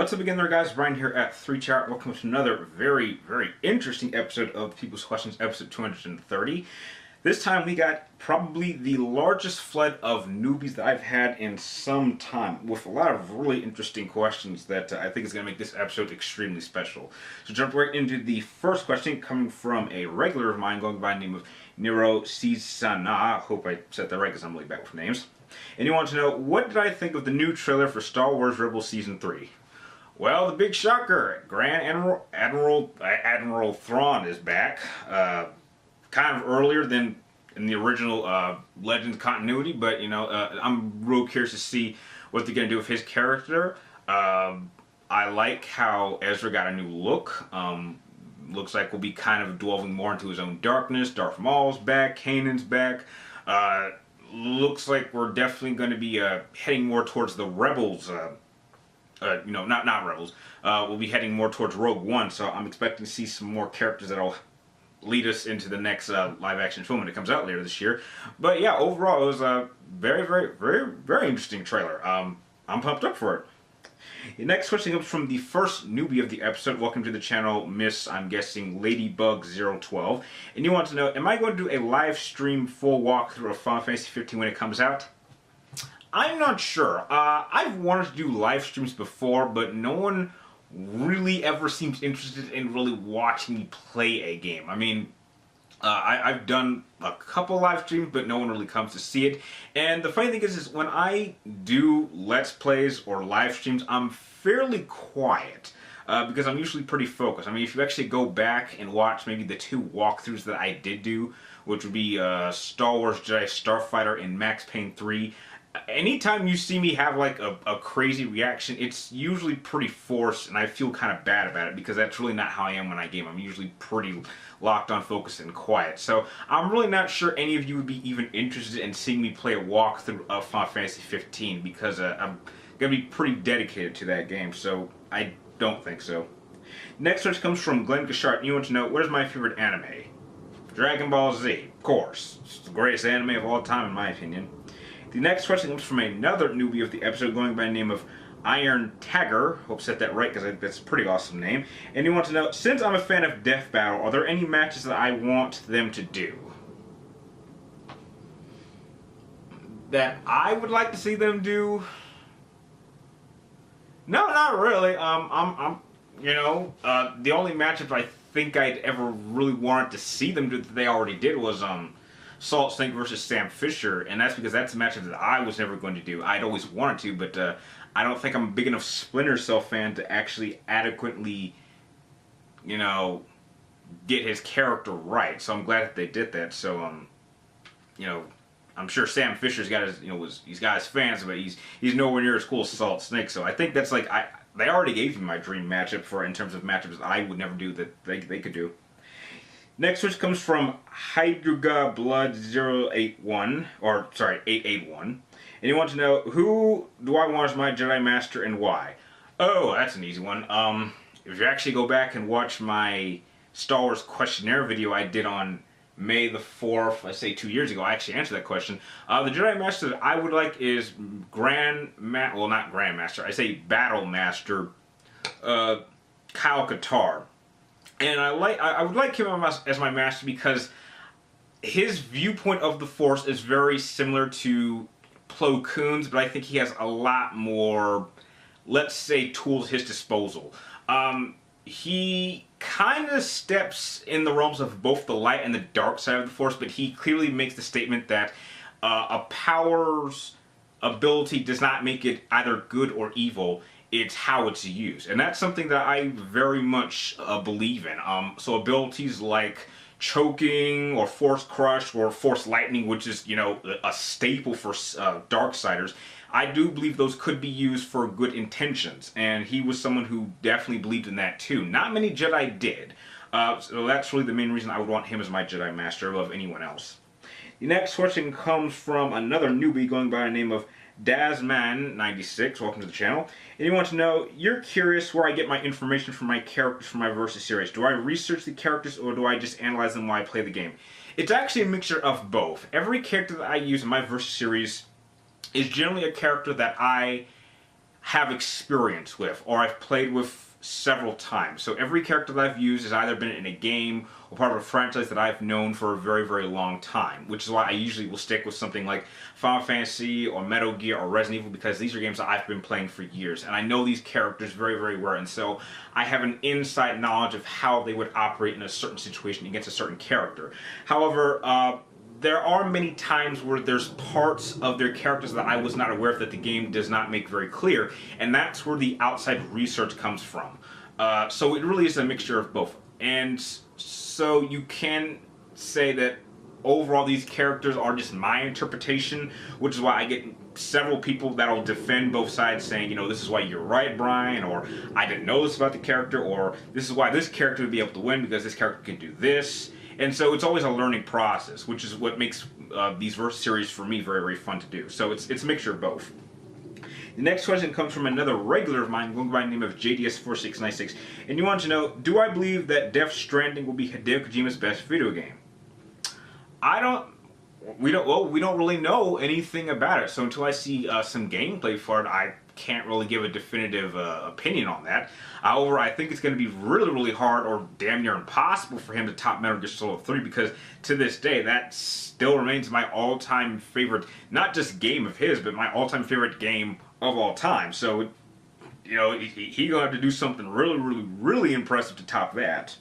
Let's begin there, guys. Brian here at 3Chat. Welcome to another very, very interesting episode of People's Questions, episode 230. This time we got probably the largest flood of newbies that I've had in some time, with a lot of really interesting questions that I think is going to make this episode extremely special. So jump right into the first question, coming from a regular of mine going by the name of Nero Cisana. Hope I said that right because I'm really bad with names. And you want to know, what did I think of the new trailer for Star Wars Rebels Season 3? Well, the big shocker, Grand Admiral Thrawn is back, kind of earlier than in the original Legends continuity, but you know, I'm real curious to see what they're going to do with his character. I like how Ezra got a new look. Looks like we'll be kind of delving more into his own darkness. Darth Maul's back, Kanan's back. Looks like we're definitely going to be heading more towards the Rebels. You know, not Rebels. We'll be heading more towards Rogue One, so I'm expecting to see some more characters that'll lead us into the next live-action film when it comes out later this year. But yeah, overall, it was a very, very, very, very interesting trailer. I'm pumped up for it. The next question comes from the first newbie of the episode. Welcome to the channel, Miss, I'm guessing, Ladybug012. And you want to know, am I going to do a live stream full walkthrough of Final Fantasy 15 when it comes out? I'm not sure. I've wanted to do live streams before, but no one really ever seems interested in really watching me play a game. I mean, I've done a couple live streams, but no one really comes to see it. And the funny thing is when I do Let's Plays or live streams, I'm fairly quiet. Because I'm usually pretty focused. I mean, if you actually go back and watch maybe the two walkthroughs that I did do, which would be Star Wars Jedi Starfighter and Max Payne 3, anytime you see me have like a crazy reaction, it's usually pretty forced, and I feel kind of bad about it because that's really not how I am when I game. I'm usually pretty locked on, focused, and quiet. So I'm really not sure any of you would be even interested in seeing me play a walkthrough of Final Fantasy 15 because I'm going to be pretty dedicated to that game, so I don't think so. Next search comes from Glenn Gashart. You want to know, what is my favorite anime? Dragon Ball Z, of course. It's the greatest anime of all time in my opinion. The next question comes from another newbie of the episode going by the name of Iron Tagger. Hope I said that right because that's a pretty awesome name. And you want to know, since I'm a fan of Death Battle, are there any matches that I want them to do? That I would like to see them do? No, not really. You know, the only matchup I think I'd ever really wanted to see them do that they already did was, Salt Snake versus Sam Fisher, and that's because that's a matchup that I was never going to do. I'd always wanted to, but I don't think I'm a big enough Splinter Cell fan to actually adequately, you know, get his character right. So I'm glad that they did that. So, you know, I'm sure Sam Fisher's got his, you know, he's got his fans, but he's nowhere near as cool as Salt Snake. So I think that's like they already gave me my dream matchup for in terms of matchups that I would never do that they could do. Next switch comes from Hydruga Blood 081, or sorry, 881. And you want to know, who do I want as my Jedi Master and why? Oh, that's an easy one. If you actually go back and watch my Star Wars questionnaire video I did on May the 4th, I say 2 years ago, I actually answered that question. The Jedi Master that I would like is well, not Grand Master, I say Battle Master, Kyle Katarn. And I would like him as my master because his viewpoint of the Force is very similar to Plo Koon's, but I think he has a lot more, let's say, tools at his disposal. He kind of steps in the realms of both the light and the dark side of the Force, but he clearly makes the statement that a power's ability does not make it either good or evil. It's how it's used, and that's something that I very much believe in. So abilities like choking or force crush or force lightning, which is, you know, a staple for Darksiders, I do believe those could be used for good intentions, and he was someone who definitely believed in that too. Not many Jedi did, so that's really the main reason I would want him as my Jedi Master above anyone else. The next question comes from another newbie going by the name of Dazman96, welcome to the channel. And you want to know, you're curious where I get my information from my characters from my Versus series. Do I research the characters or do I just analyze them while I play the game? It's actually a mixture of both. Every character that I use in my Versus series is generally a character that I have experience with, or I've played with several times. So every character that I've used has either been in a game or part of a franchise that I've known for a very, very long time, which is why I usually will stick with something like Final Fantasy or Metal Gear or Resident Evil, because these are games that I've been playing for years, and I know these characters very, very well, and so I have an inside knowledge of how they would operate in a certain situation against a certain character. However, there are many times where there's parts of their characters that I was not aware of that the game does not make very clear, and that's where the outside research comes from. So it really is a mixture of both. And so you can say that overall these characters are just my interpretation, which is why I get several people that'll defend both sides saying, you know, this is why you're right, Brian, or I didn't know this about the character, or this is why this character would be able to win because this character can do this. And so it's always a learning process, which is what makes these verse series for me very, very fun to do. So it's a mixture of both. The next question comes from another regular of mine, going by the name of JDS4696, and you want to know, do I believe that Death Stranding will be Hideo Kojima's best video game? We don't really know anything about it, so until I see some gameplay for it, I can't really give a definitive opinion on that. However, I think it's going to be really, really hard or damn near impossible for him to top Metal Gear Solid 3, because to this day, that still remains my all-time favorite, not just game of his, but my all-time favorite game of all time. So, you know, he's going to have to do something really, really, really impressive to top that.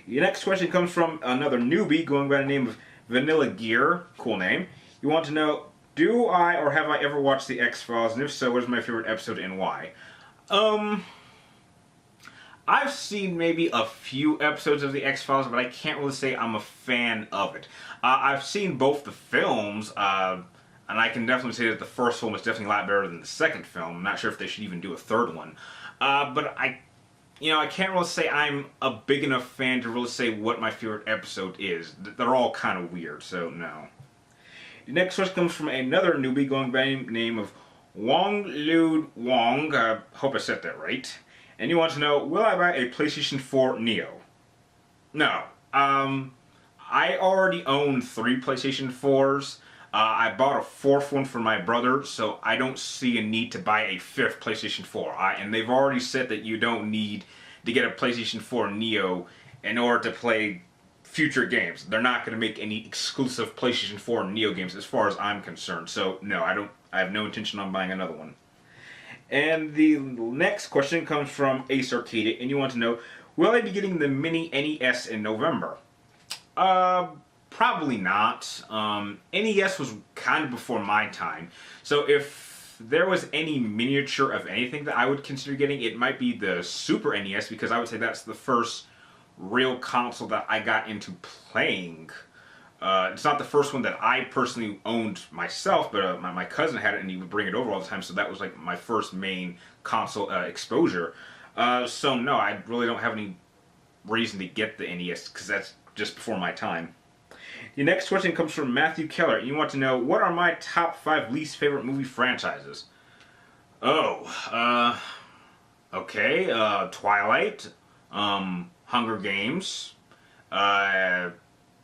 The next question comes from another newbie going by the name of Vanilla Gear, cool name. You want to know, do I or have I ever watched The X-Files, and if so, what is my favorite episode and why? I've seen maybe a few episodes of The X-Files, but I can't really say I'm a fan of it. I've seen both the films, and I can definitely say that the first film is definitely a lot better than the second film. I'm not sure if they should even do a third one. But I can't really say I'm a big enough fan to really say what my favorite episode is. They're all kind of weird, so no. The next question comes from another newbie going by the name of Wong Lu Wong. I hope I said that right. And you want to know, will I buy a PlayStation 4 Neo? No. I already own 3 PlayStation 4s. I bought a 4th one for my brother, so I don't see a need to buy a 5th PlayStation 4. And they've already said that you don't need to get a PlayStation 4 Neo in order to play future games. They're not going to make any exclusive PlayStation 4 Neo games as far as I'm concerned. So no, I have no intention on buying another one. And the next question comes from Ace Arcade, and you want to know, will I be getting the Mini NES in November? Probably not. NES was kind of before my time, so if there was any miniature of anything that I would consider getting, it might be the Super NES, because I would say that's the first real console that I got into playing. It's not the first one that I personally owned myself, but my cousin had it and he would bring it over all the time, so that was like my first main console exposure. So no, I really don't have any reason to get the NES, because that's just before my time. The next question comes from Matthew Keller. You want to know, what are my top 5 least favorite movie franchises? Okay, Twilight, Hunger Games,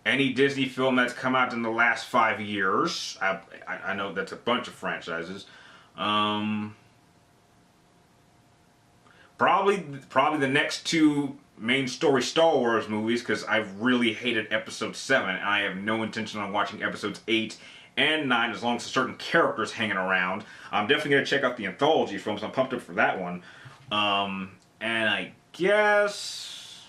any Disney film that's come out in the last 5 years. I know that's a bunch of franchises. Probably the next 2 main story Star Wars movies, because I've really hated Episode 7, and I have no intention on watching Episodes 8 and 9 as long as there's certain characters hanging around. I'm definitely going to check out the anthology films. I'm pumped up for that one. And I guess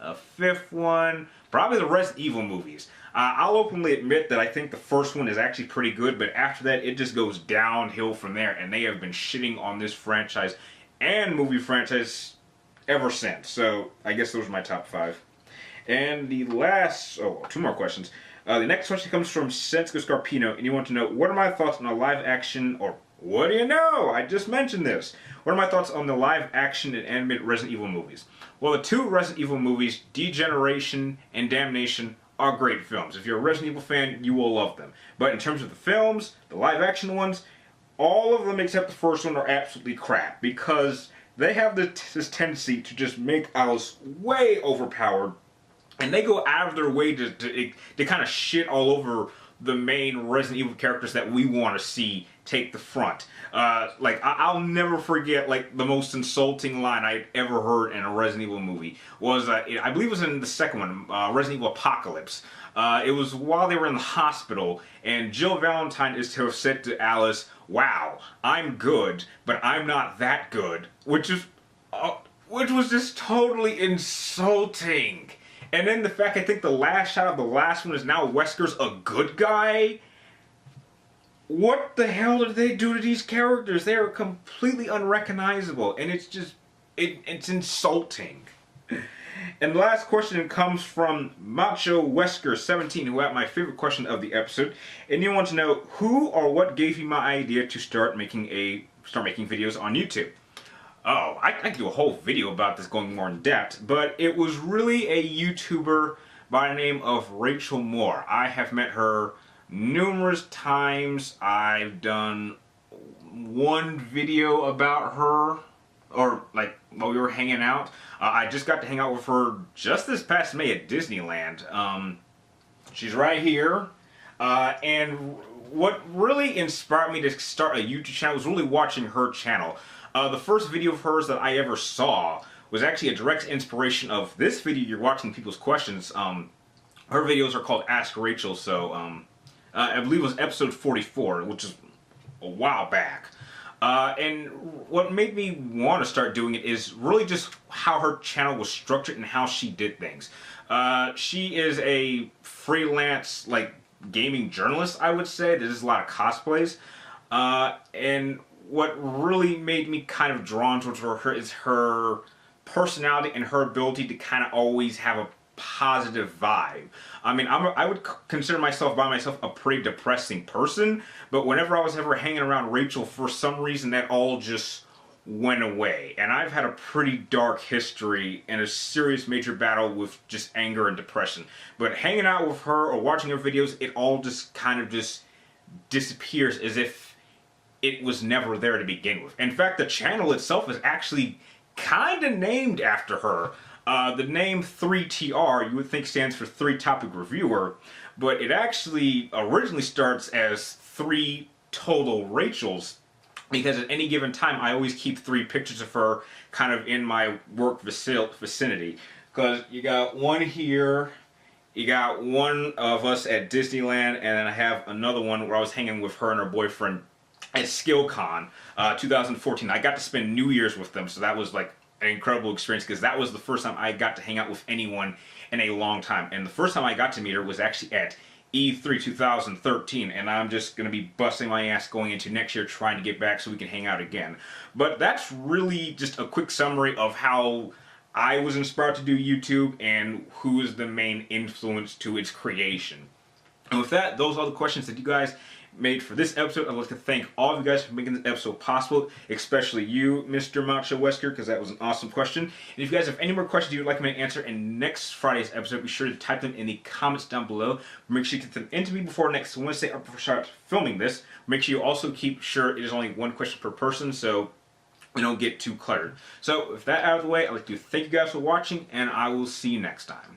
a 5th one, probably the Resident Evil movies. I'll openly admit that I think the first one is actually pretty good, but after that it just goes downhill from there, and they have been shitting on this franchise and movie franchise ever since. So I guess those are my top 5. And the last, 2 more questions. The next question comes from senselesscarpino, and you want to know, what are my thoughts on a live action, or what do you know? I just mentioned this. What are my thoughts on the live action and animated Resident Evil movies? Well, the 2 Resident Evil movies, Degeneration and Damnation, are great films. If you're a Resident Evil fan, you will love them. But in terms of the films, the live action ones, all of them except the first one are absolutely crap, because they have this tendency to just make Alice way overpowered, and they go out of their way to kind of shit all over the main Resident Evil characters that we want to see take the front. Like, I'll never forget, like, the most insulting line I had ever heard in a Resident Evil movie was, I believe it was in the second one, Resident Evil Apocalypse. It was while they were in the hospital, and Jill Valentine is to have said to Alice, "Wow, I'm good, but I'm not that good," which was just totally insulting. And then the fact, I think the last shot of the last one is now Wesker's a good guy. What the hell did they do to these characters? They are completely unrecognizable, and it's just, it's insulting. And the last question comes from Macho Wesker 17, who had my favorite question of the episode, and he wants to know who or what gave you my idea to start making videos on YouTube. Oh, I could do a whole video about this going more in depth, but it was really a YouTuber by the name of Rachel Moore. I have met her numerous times. I've done one video about her, or like while we were hanging out. I just got to hang out with her just this past May at Disneyland. She's right here. And what really inspired me to start a YouTube channel was really watching her channel. The first video of hers that I ever saw was actually a direct inspiration of this video you're watching, People's Questions. Her videos are called Ask Rachel, so I believe it was episode 44, which is a while back. And what made me want to start doing it is really just how her channel was structured and how she did things. She is a freelance, like, gaming journalist, I would say. There's a lot of cosplays. And what really made me kind of drawn towards her is her personality and her ability to kind of always have a positive vibe. I mean, I would consider myself a pretty depressing person, but whenever I was ever hanging around Rachel, for some reason that all just went away. And I've had a pretty dark history and a serious major battle with just anger and depression. But hanging out with her or watching her videos, it all just kind of just disappears as if it was never there to begin with. In fact, the channel itself is actually kind of named after her. The name 3TR, you would think stands for 3 Topic Reviewer, but it actually originally starts as 3 Total Rachels, because at any given time I always keep 3 pictures of her kind of in my work vicinity. Because you got one here, you got one of us at Disneyland, and then I have another one where I was hanging with her and her boyfriend at SkillCon 2014. I got to spend New Year's with them, so that was like an incredible experience because that was the first time I got to hang out with anyone in a long time. And the first time I got to meet her was actually at E3 2013, and I'm just going to be busting my ass going into next year trying to get back so we can hang out again. But that's really just a quick summary of how I was inspired to do YouTube and who is the main influence to its creation. And with that, those are the questions that you guys made for this episode. I'd like to thank all of you guys for making this episode possible, especially you, Mr. Macho Wesker, because that was an awesome question. And if you guys have any more questions you'd like me to answer in next Friday's episode, be sure to type them in the comments down below. Make sure you get them into me before next Wednesday or before I start filming this. Make sure you also keep sure it is only 1 question per person, so we don't get too cluttered. So with that out of the way, I'd like to thank you guys for watching, and I will see you next time.